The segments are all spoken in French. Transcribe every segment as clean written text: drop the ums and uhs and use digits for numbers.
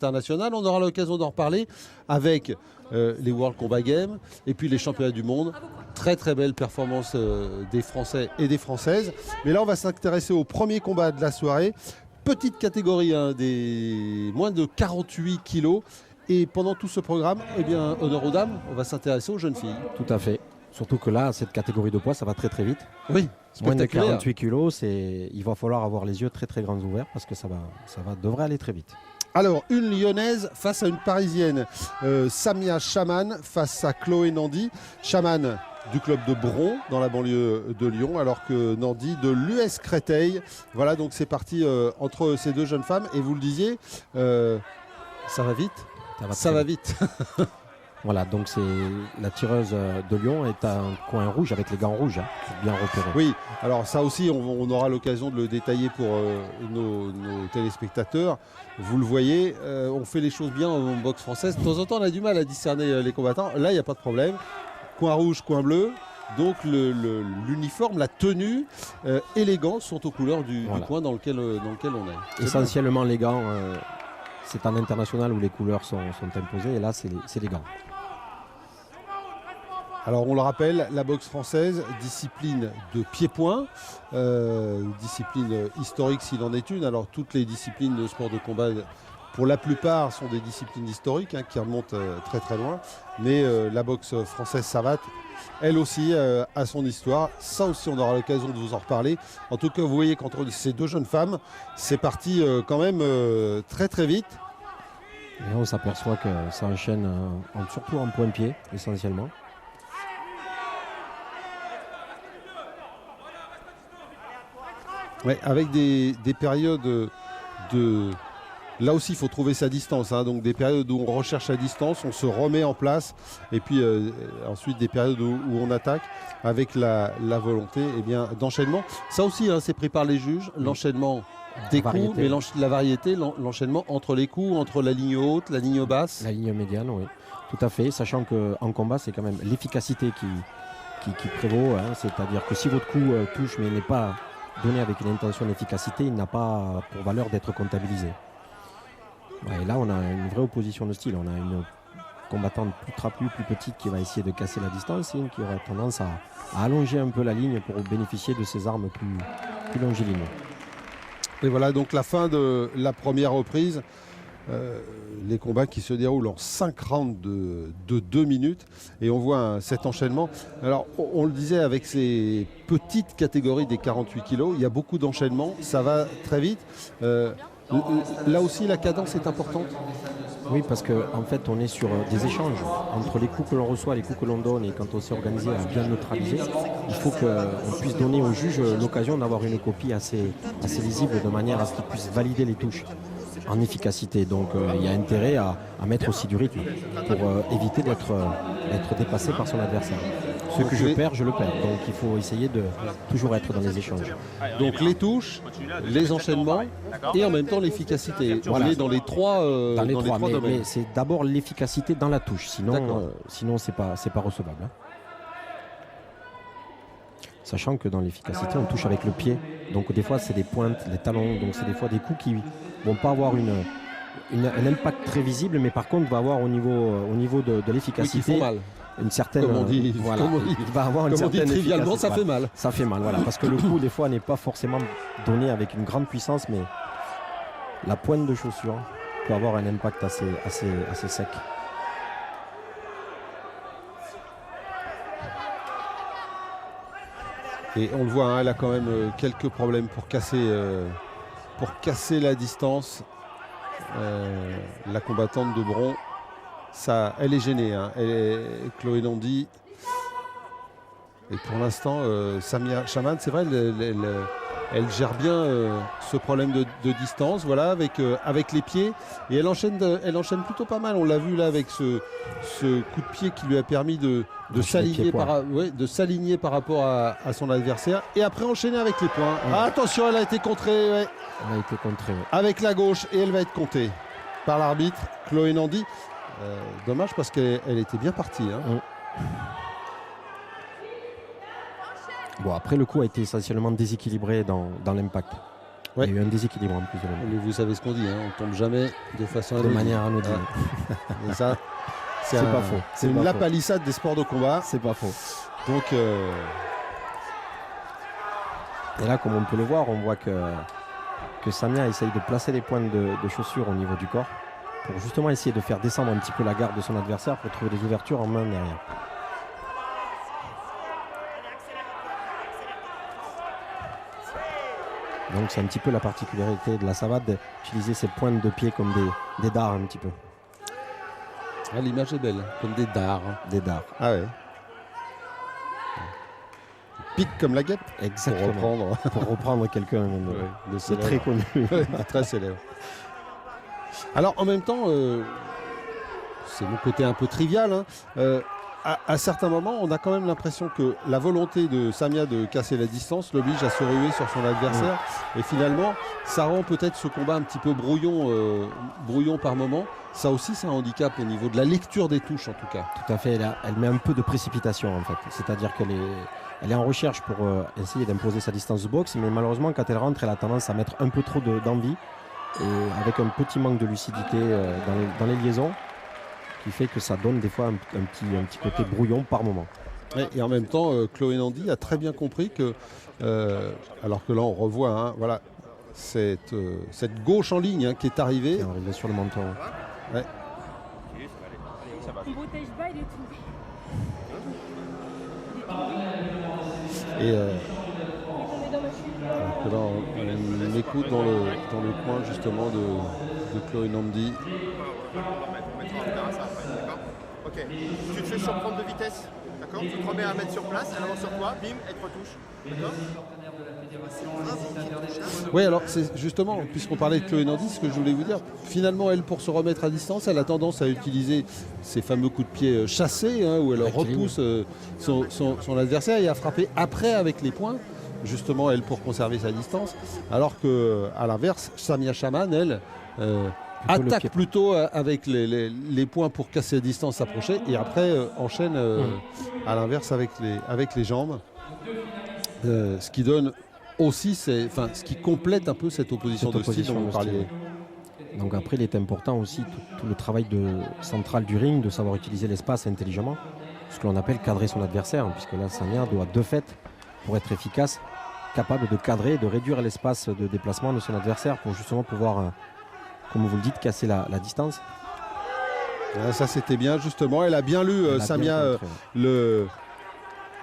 international. On aura l'occasion d'en reparler avec les World Combat Games et puis les championnats du monde. Très très belle performance des Français et des Françaises. Mais là on va s'intéresser au premier combat de la soirée. Petite catégorie, hein, des moins de 48 kilos. Et pendant tout ce programme, eh bien, honneur aux dames, on va s'intéresser aux jeunes filles. Tout à fait. Surtout que là, cette catégorie de poids, ça va très très vite. Oui, moins de 48 kilos, il va falloir avoir les yeux très très grands ouverts parce que ça devrait aller très vite. Alors, une lyonnaise face à une parisienne. Samia Chaman face à Chloé Nandy. Chaman du club de Bron dans la banlieue de Lyon, alors que Nandy de l'US Créteil. Voilà, donc c'est parti entre ces deux jeunes femmes. Et vous le disiez, ça va vite. Ça va vite. Voilà, donc c'est la tireuse de Lyon est à un coin rouge avec les gants rouges, hein, bien repéré. Oui, alors ça aussi, on aura l'occasion de le détailler pour nos téléspectateurs. Vous le voyez, on fait les choses bien en boxe française. De temps en temps, on a du mal à discerner les combattants. Là, il n'y a pas de problème. Coin rouge, coin bleu. Donc l'uniforme, la tenue élégante sont aux couleurs du coin dans lequel on est. Essentiellement les gants, c'est un international où les couleurs sont imposées et là c'est les gants. Alors on le rappelle, la boxe française, discipline de pied-point, discipline historique s'il en est une. Alors toutes les disciplines de sport de combat, pour la plupart, sont des disciplines historiques qui remontent très très loin. Mais la boxe française savate, elle aussi a son histoire. Ça aussi, on aura l'occasion de vous en reparler. En tout cas, vous voyez qu'entre ces deux jeunes femmes, c'est parti quand même très très vite. Et on s'aperçoit que ça enchaîne surtout en point-pied, essentiellement. Ouais, avec des périodes de... Là aussi, il faut trouver sa distance. Donc des périodes où on recherche la distance, on se remet en place. Et puis ensuite des périodes où on attaque avec la volonté d'enchaînement. Ça aussi, c'est pris par les juges. L'enchaînement des coups, mais la variété, l'enchaînement entre les coups, entre la ligne haute, la ligne basse. La ligne médiane, oui. Tout à fait. Sachant qu'en combat, c'est quand même l'efficacité qui prévaut. C'est-à-dire que si votre coup touche mais n'est pas donné avec une intention d'efficacité, il n'a pas pour valeur d'être comptabilisé. Et là, on a une vraie opposition de style. On a une combattante plus trapue, plus petite qui va essayer de casser la distance et une qui aura tendance à allonger un peu la ligne pour bénéficier de ses armes plus longilignes. Et voilà donc la fin de la première reprise. Les combats qui se déroulent en 5 rounds de 2 minutes et on voit cet enchaînement. Alors on le disait, avec ces petites catégories des 48 kilos, il y a beaucoup d'enchaînements, ça va très vite. Là aussi la cadence est importante. Oui, parce qu'en fait on est sur des échanges entre les coups que l'on reçoit, les coups que l'on donne, et quand on s'est organisé à bien neutraliser, il faut qu'on puisse donner au juge l'occasion d'avoir une copie assez lisible de manière à ce qu'il puisse valider les touches en efficacité. Donc il y a intérêt à mettre aussi du rythme pour éviter d'être dépassé par son adversaire. Ce que je perds, je le perds. Donc il faut essayer de toujours être dans les échanges. Donc les touches, les enchaînements et en même temps l'efficacité. Voilà. On est dans les trois domaines. Mais c'est d'abord l'efficacité dans la touche. Sinon c'est pas recevable. Sachant que dans l'efficacité, on touche avec le pied. Donc des fois, c'est des pointes, des talons. Donc c'est des fois des coups qui vont pas avoir un impact très visible, mais par contre va avoir au niveau de l'efficacité. Oui, qui font mal. Une certaine, comme on dit, il va avoir une certaine trivialement, ça fait mal. Ça fait mal, voilà, parce que le coup des fois n'est pas forcément donné avec une grande puissance, mais la pointe de chaussure peut avoir un impact assez sec. Et on le voit, elle a quand même quelques problèmes pour casser la distance. La combattante de Bron. Ça, elle est gênée, Chloé Nandy. Et pour l'instant, Samia Chaman, c'est vrai, elle gère bien ce problème de distance, voilà, avec les pieds. Et elle enchaîne plutôt pas mal. On l'a vu là avec ce coup de pied qui lui a permis de s'aligner par rapport à son adversaire. Et après enchaîner avec les poings. Ouais. Ah, attention, elle a été contrée. Ouais. Elle a été contrée. Ouais. Avec la gauche, et elle va être comptée par l'arbitre, Chloé Nandy. Dommage parce qu'elle était bien partie. Bon, après le coup a été essentiellement déséquilibré dans l'impact. Il y a eu un déséquilibre en plus de Mais vous savez ce qu'on dit, hein, on tombe jamais de façon de anodine. manière anodine. Et ça, C'est pas faux. C'est une lapalissade des sports de combat. C'est pas faux. Donc, et là, comme on peut le voir, on voit que Samia essaye de placer les pointes de chaussures au niveau du corps pour justement essayer de faire descendre un petit peu la garde de son adversaire pour trouver des ouvertures en main derrière. Donc c'est un petit peu la particularité de la savate d'utiliser ses pointes de pied comme des dards un petit peu. ah, l'image est belle, comme des dards. Des dards. Ah ouais. Pique comme la guêpe. Exactement. Pour reprendre quelqu'un de célèbre. très connu. Très célèbre. Alors en même temps, c'est mon côté un peu trivial, hein, à certains moments, on a quand même l'impression que la volonté de Samia de casser la distance l'oblige à se ruer sur son adversaire. Et finalement, ça rend peut-être ce combat un petit peu brouillon par moment. Ça aussi, c'est un handicap au niveau de la lecture des touches, en tout cas. Tout à fait. Elle met un peu de précipitation, en fait. C'est-à-dire qu'elle est en recherche pour essayer d'imposer sa distance de boxe. Mais malheureusement, quand elle rentre, elle a tendance à mettre un peu trop d'envie. Et avec un petit manque de lucidité dans les liaisons, qui fait que ça donne des fois un petit côté brouillon par moment. Et en même temps, Chloé Nandy a très bien compris que, alors que là on revoit, hein, voilà, cette gauche en ligne, hein, qui est arrivée. Qui est arrivée sur le menton. Ouais. On protège pas, il est tout. Et alors que là on écoute dans le coin justement de Chloé Nandy. Ok, tu te fais surprendre de vitesse, d'accord. Tu te remets à mettre sur place, elle avance sur toi, bim, elle te retouche. D'accord. Oui, alors c'est justement, puisqu'on parlait de Chloé Nandy, ce que je voulais vous dire, finalement elle, pour se remettre à distance, elle a tendance à utiliser ces fameux coups de pied chassés, hein, où elle repousse son adversaire et à frapper après avec les poings, justement elle pour conserver sa distance, alors que à l'inverse, Samia Shaman, elle, attaque plutôt avec les poings pour casser la distance, s'approcher, et après enchaîne à l'inverse avec les jambes. Ce qui donne aussi, ce qui complète un peu cette opposition de style dont vous parliez. Donc après, il est important aussi tout le travail central du ring, de savoir utiliser l'espace intelligemment, ce que l'on appelle cadrer son adversaire, puisque là, Samia doit de fait, pour être efficace, capable de cadrer, de réduire l'espace de déplacement de son adversaire pour justement pouvoir, comme vous le dites, casser la distance. Ça c'était bien justement, elle a bien lu Samia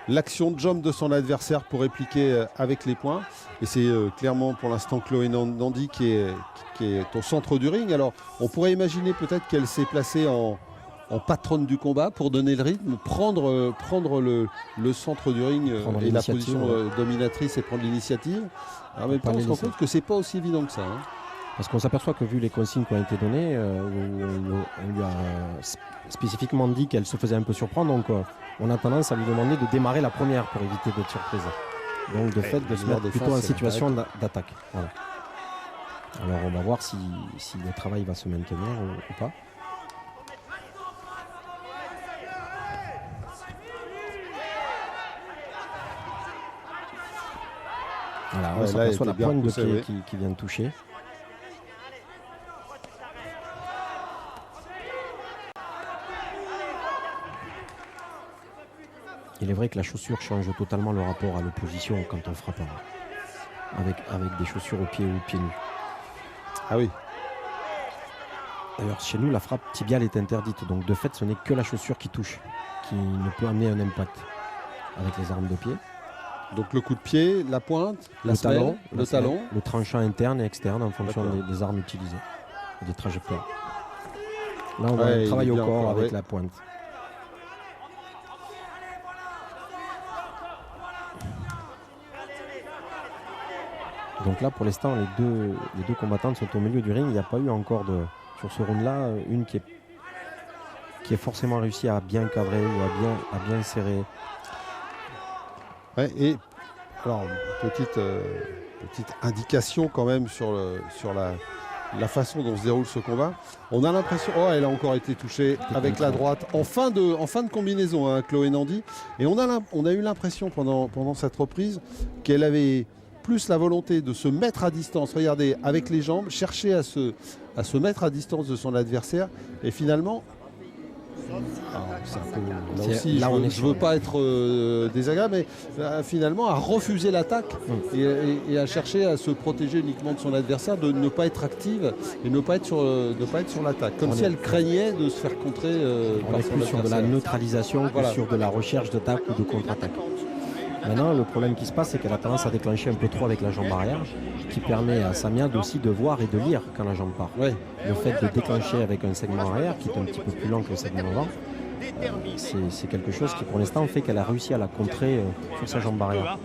l'action de jambe de son adversaire pour répliquer avec les poings. Et c'est clairement pour l'instant Chloé Nandy qui est au centre du ring. Alors on pourrait imaginer peut-être qu'elle s'est placée en patronne du combat pour donner le rythme, prendre le centre du ring et la position dominatrice et prendre l'initiative. En même temps, on se rend compte que c'est pas aussi évident que ça. Hein. Parce qu'on s'aperçoit que vu les consignes qui ont été données, on lui a spécifiquement dit qu'elle se faisait un peu surprendre, donc on a tendance à lui demander de démarrer la première pour éviter d'être surprise. Donc de fait de se mettre plutôt en situation d'attaque. Voilà. Alors on va voir si le travail va se maintenir ou pas. Voilà, on s'aperçoit la pointe de pied qui vient de toucher. Il est vrai que la chaussure change totalement le rapport à l'opposition quand on frappe avec des chaussures aux pieds ou aux pieds nus. Ah oui. D'ailleurs, chez nous, la frappe tibiale est interdite. Donc, de fait, ce n'est que la chaussure qui touche, qui ne peut amener un impact avec les armes de pied. Donc, le coup de pied, la pointe, le talon, le tranchant interne et externe en fonction des armes utilisées, des trajectoires. Là, on va travailler au corps avec la pointe. Donc là, pour l'instant, les deux combattantes sont au milieu du ring. Il n'y a pas eu encore sur ce round-là une qui est forcément réussi à bien cadrer ou à bien serrer. Ouais, et alors, petite indication quand même sur la façon dont se déroule ce combat. On a l'impression, elle a encore été touchée avec la droite en fin de combinaison, hein, Chloé Nandy. Et on a eu l'impression pendant cette reprise qu'elle avait plus la volonté de se mettre à distance, regardez, avec les jambes, chercher à se mettre à distance de son adversaire. Et finalement, c'est un peu, là aussi, là, je ne veux pas être désagréable, mais finalement à refuser l'attaque et à chercher à se protéger uniquement de son adversaire, de ne pas être active et ne pas être sur l'attaque, comme si elle craignait de se faire contrer on par est son plus sur de la adversaire. neutralisation que sur de la recherche d'attaque ou de contre-attaque. Maintenant, le problème qui se passe, c'est qu'elle a tendance à déclencher un peu trop avec la jambe arrière, qui permet à Samia aussi de voir et de lire quand la jambe part. Ouais. Le fait de déclencher avec un segment arrière, qui est un petit peu plus lent que le segment avant, c'est quelque chose qui, pour l'instant, fait qu'elle a réussi à la contrer sur sa jambe arrière.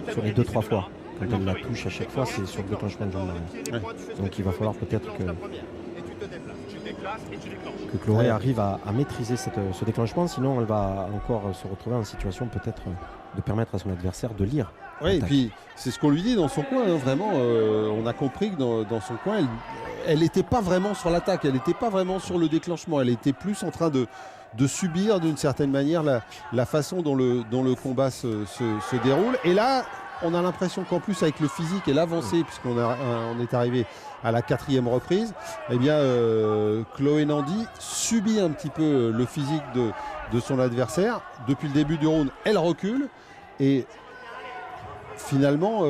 Sur les 2-3 fois. Quand elle la touche à chaque fois, c'est sur le déclenchement de jambe arrière. Ouais. Donc il va falloir peut-être que Chloé arrive à maîtriser ce déclenchement, sinon elle va encore se retrouver en situation peut-être de permettre à son adversaire de lire. Oui, et puis c'est ce qu'on lui dit dans son coin, hein, vraiment, on a compris que dans son coin, elle n'était pas vraiment sur l'attaque, elle n'était pas vraiment sur le déclenchement, elle était plus en train de subir d'une certaine manière la façon dont le combat se déroule. Et là, on a l'impression qu'en plus avec le physique et l'avancée, puisqu'on est arrivé à la 4e reprise, eh bien Chloé Nandy subit un petit peu le physique de son adversaire. Depuis le début du round, elle recule et finalement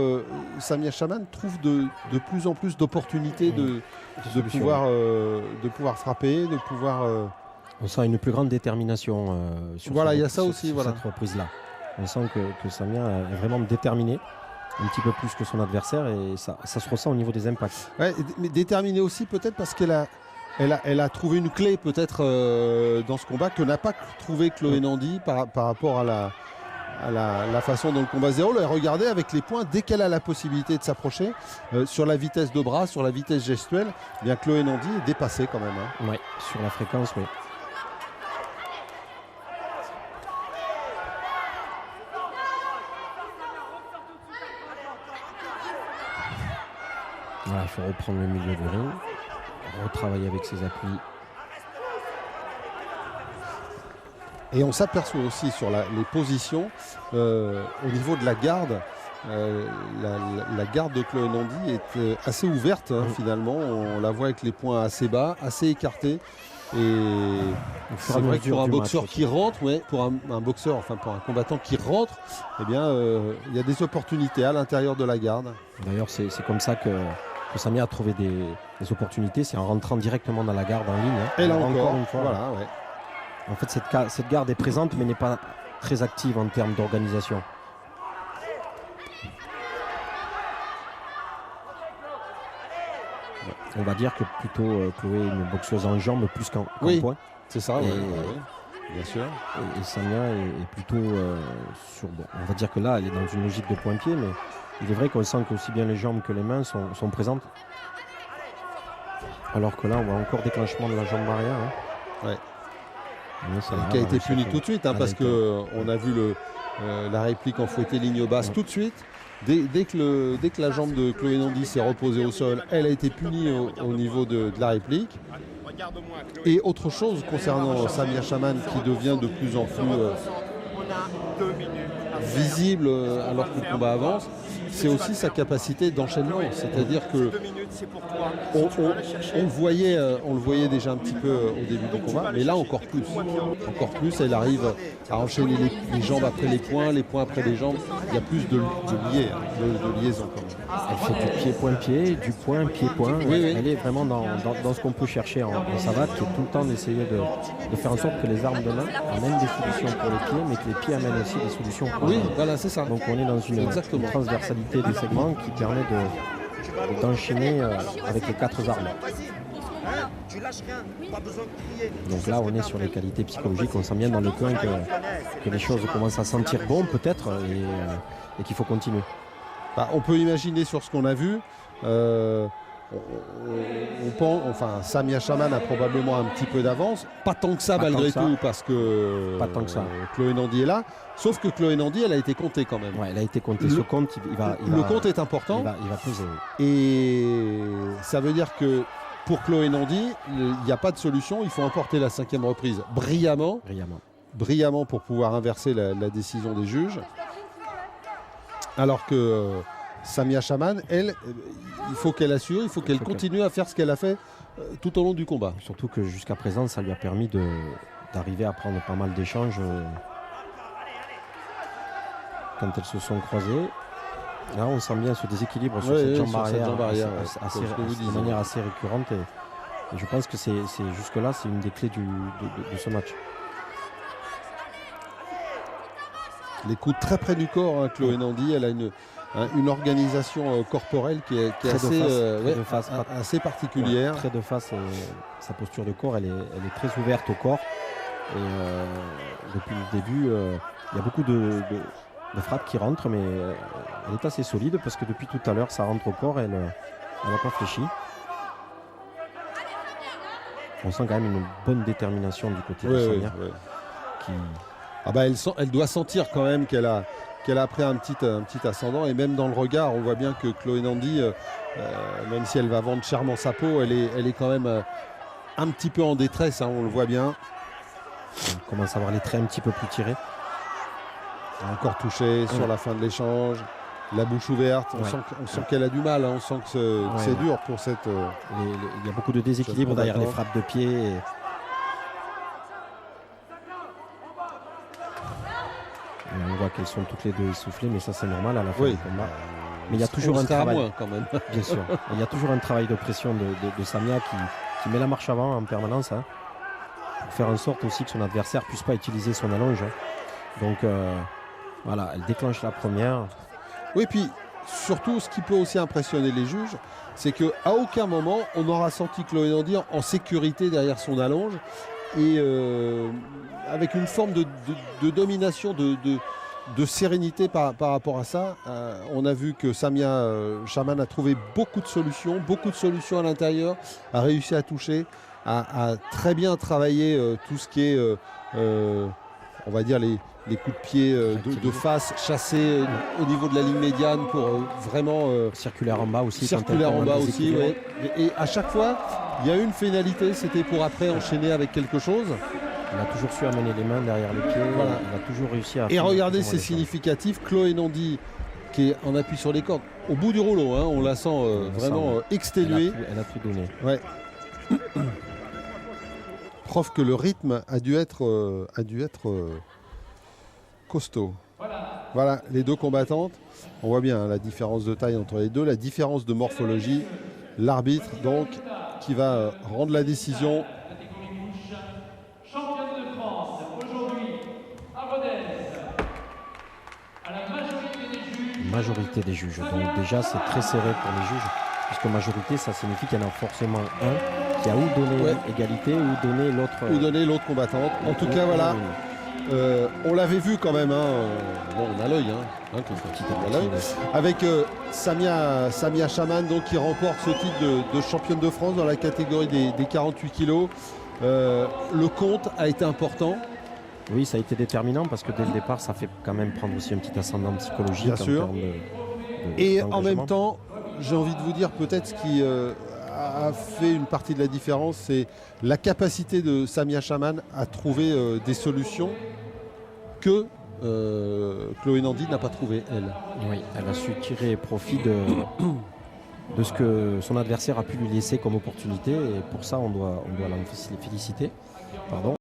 Samia Shaman trouve de plus en plus d'opportunités de pouvoir frapper, de pouvoir... On sent une plus grande détermination sur voilà, il y a ça aussi, cette reprise-là. On sent que Samia est vraiment déterminée, un petit peu plus que son adversaire, et ça se ressent au niveau des impacts. Ouais, mais déterminée aussi peut-être parce qu'elle a trouvé une clé peut-être dans ce combat que n'a pas trouvé Chloé Nandy par rapport à la façon dont le combat se déroule. Et regardez avec les points, dès qu'elle a la possibilité de s'approcher, sur la vitesse de bras, sur la vitesse gestuelle, eh bien Chloé Nandy est dépassée quand même. Hein. Oui, sur la fréquence, oui. Voilà, il faut reprendre le milieu du ring, retravailler avec ses appuis. Et on s'aperçoit aussi sur les positions, au niveau de la garde, la garde de Chloé Nandy est assez ouverte finalement. On la voit avec les points assez bas, assez écartés. Et c'est vrai que pour un boxeur qui rentre, pour un boxeur, enfin pour un combattant qui rentre, eh bien il y a des opportunités à l'intérieur de la garde. D'ailleurs, c'est comme ça que Samia a trouvé des opportunités, c'est en rentrant directement dans la garde en ligne. Et là encore une fois. Voilà, ouais. En fait, cette garde est présente, mais n'est pas très active en termes d'organisation. On va dire que plutôt Chloé est une boxeuse en jambes plus qu'en poing. C'est ça, bien sûr. Et Samia est plutôt sur... Bon, on va dire que là, elle est dans une logique de point-pied, mais il est vrai qu'on sent qu'aussi bien les jambes que les mains sont présentes. Alors que là, on voit encore déclenchement de la jambe arrière. Hein. Ouais. Qui a été puni tout de suite, parce qu'on a vu la réplique en fouetté ligne basse tout de suite. Dès que la jambe de Chloé Nandy s'est reposée au sol, elle a été punie au niveau de la réplique. Et autre chose concernant Samia Shaman qui devient de plus en plus visible alors que le combat avance, c'est aussi sa capacité d'enchaînement. C'est-à-dire que on le voyait déjà un petit peu au début du combat, mais là encore plus. Encore plus, elle arrive à enchaîner les jambes après les poings après les jambes. Il y a plus de liaison quand même. Elle fait du pied-point-pied, du point pied-point. Oui. Elle est vraiment dans ce qu'on peut chercher en savate, qui est tout le temps d'essayer de faire en sorte que les armes de main amènent des solutions pour les pieds, mais que les pieds amènent aussi des solutions pour les mains. Oui, voilà, c'est ça. Donc on est dans une transversalité des segments qui permet d'enchaîner avec les 4 armes. Donc là, on est sur les qualités psychologiques. On sent bien dans le coin que les choses commencent à sentir bon, peut-être, et qu'il faut continuer. On peut imaginer sur ce qu'on a vu. Samia Shaman a probablement un petit peu d'avance. Pas tant que ça malgré tout, parce que Chloé Nandy est là. Sauf que Chloé Nandy, elle a été comptée quand même. Ouais, elle a été comptée. Ce compte, le compte est important. Il va peser. Et ça veut dire que pour Chloé Nandy, il n'y a pas de solution. Il faut emporter la 5e reprise brillamment pour pouvoir inverser la décision des juges. Alors que Samia Chaman, elle, il faut qu'elle assure, il faut qu'elle continue à faire ce qu'elle a fait tout au long du combat. Surtout que jusqu'à présent, ça lui a permis d'arriver à prendre pas mal d'échanges quand elles se sont croisées. Là, on sent bien ce déséquilibre sur cette jambe arrière, de manière assez récurrente. Et je pense que jusque-là, c'est une des clés de ce match. Les coups très près du corps, hein, Chloé Nandy, elle a une organisation corporelle qui est assez particulière. Très de face, sa posture de corps, elle est très ouverte au corps. Et depuis le début, il y a beaucoup de frappes qui rentrent, mais elle est assez solide parce que depuis tout à l'heure, ça rentre au corps, elle n'a pas fléchi. On sent quand même une bonne détermination du côté de Samia. Elle doit sentir quand même qu'elle a pris un petit ascendant, et même dans le regard, on voit bien que Chloé Nandy, même si elle va vendre chèrement sa peau, elle est quand même un petit peu en détresse, hein, on le voit bien. On commence à avoir les traits un petit peu plus tirés. Encore touché sur la fin de l'échange, la bouche ouverte, on sent qu'elle a du mal, hein, on sent que c'est dur pour cette... Il y a beaucoup de déséquilibre derrière les frappes de pied. On voit qu'elles sont toutes les deux essoufflées, mais ça c'est normal à la fin du combat. Mais il y a toujours un travail, moins, quand même. Bien sûr. Il y a toujours un travail de pression de Samia qui met la marche avant en permanence, hein, pour faire en sorte aussi que son adversaire ne puisse pas utiliser son allonge. Donc voilà, elle déclenche la première. Oui, puis surtout, ce qui peut aussi impressionner les juges, c'est qu'à aucun moment on aura senti Chloé Nandy en sécurité derrière son allonge, et avec une forme de domination, de sérénité par rapport à ça. On a vu que Samia Chaman a trouvé beaucoup de solutions à l'intérieur, a réussi à toucher, a très bien travaillé tout ce qui est, on va dire, les coups de pied de face, chassés au niveau de la ligne médiane pour vraiment... circulaire en bas aussi. Circulaire en bas aussi, oui. Et à chaque fois, il y a une finalité, c'était pour après enchaîner avec quelque chose. Elle a toujours su amener les mains derrière les pieds, voilà. Elle a toujours réussi à... Et regardez, c'est significatif, Chloé Nandy qui est en appui sur les cordes, au bout du rouleau, hein, on la sent vraiment exténuée. Elle a tout donné. Ouais. Preuve que le rythme a dû être costaud. Voilà, les deux combattantes. On voit bien, hein, la différence de taille entre les deux, la différence de morphologie. L'arbitre, donc, qui va rendre la décision. Championne de France, aujourd'hui, à Rodez, à la majorité des juges. Donc déjà, c'est très serré pour les juges, puisque majorité, ça signifie qu'il y en a forcément un qui a ou donné égalité ou donné l'autre... Ou donné l'autre combattante. En tout cas, voilà. On l'avait vu quand même, hein. Bon, on a l'œil, avec Samia Chaman, donc, qui remporte ce titre de championne de France dans la catégorie des 48 kilos. Le compte a été important. Oui, ça a été déterminant parce que dès le départ, ça fait quand même prendre aussi un petit ascendant psychologique. Bien sûr. Et en même temps, j'ai envie de vous dire, peut-être ce qui a fait une partie de la différence, c'est la capacité de Samia Chaman à trouver des solutions que Chloé Nandy n'a pas trouvé, elle. Oui, elle a su tirer profit de ce que son adversaire a pu lui laisser comme opportunité, et pour ça, on doit la féliciter. Pardon.